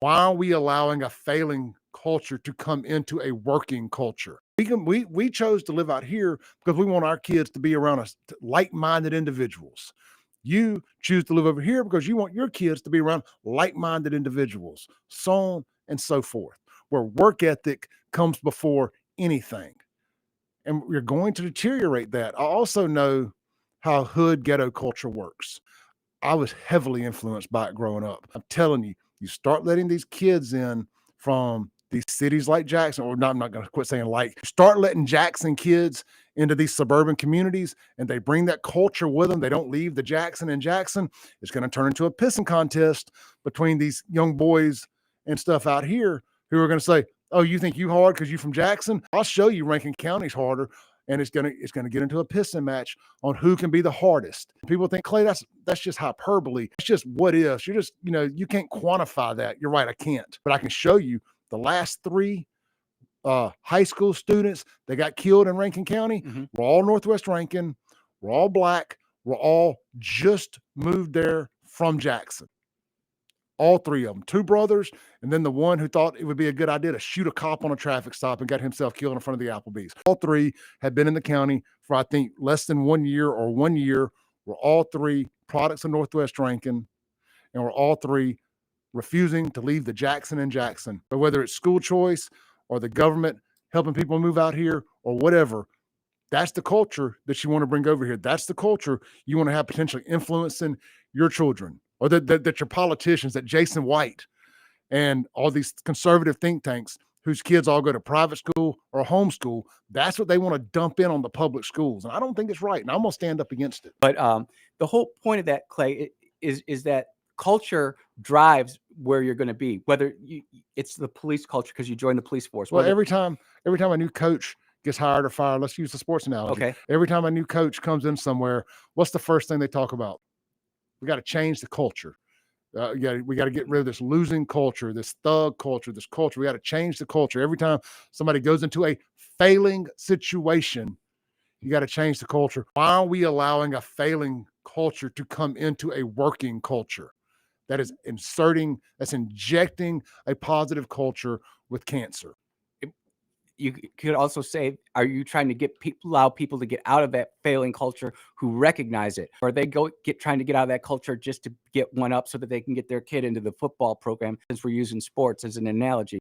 Why are we allowing a failing culture to come into a working culture? We chose to live out here because we want our kids to be around us like-minded individuals. You choose to live over here because you want your kids to be around like-minded individuals, so on and so forth, where work ethic comes before anything. And we're going to deteriorate that. I also know how hood ghetto culture works. I was heavily influenced by it growing up. I'm telling you, you start letting these kids in from these cities like Jackson, or not, I'm not going to quit saying like, start letting Jackson kids into these suburban communities and they bring that culture with them. They don't leave the Jackson and Jackson. It's going to turn into a pissing contest between these young boys and stuff out here who are going to say, oh, you think you hard because you from Jackson? I'll show you Rankin County's harder. And it's gonna get into a pissing match on who can be the hardest. People think, Clay, that's just hyperbole. It's just what ifs. You're just, you can't quantify that. You're right, I can't. But I can show you the last three high school students that got killed in Rankin County were all Northwest Rankin, were all black, were all just moved there from Jackson. All three of them, two brothers, and then the one who thought it would be a good idea to shoot a cop on a traffic stop and got himself killed in front of the Applebee's. All three had been in the county for, I think, less than 1 year or 1 year. Were all three products of Northwest Rankin, and were all three refusing to leave the Jackson and Jackson. But whether it's school choice or the government helping people move out here or whatever, that's the culture that you want to bring over here. That's the culture you want to have potentially influencing your children, or that your politicians, that Jason White and all these conservative think tanks whose kids all go to private school or homeschool, that's what they want to dump in on the public schools. And I don't think it's right. And I'm going to stand up against it. But the whole point of that, Clay, is that culture drives where you're going to be, whether it's the police culture because you join the police force. Well, every time a new coach gets hired or fired, let's use the sports analogy. Okay. Every time a new coach comes in somewhere, what's the first thing they talk about? We got to change the culture. We got to get rid of this losing culture, this thug culture, this culture. We got to change the culture. Every time somebody goes into a failing situation, you got to change the culture. Why are we allowing a failing culture to come into a working culture that is injecting a positive culture with cancer? You could also say, are you trying to allow people to get out of that failing culture who recognize it? Or are they trying to get out of that culture just to get one up so that they can get their kid into the football program, since we're using sports as an analogy?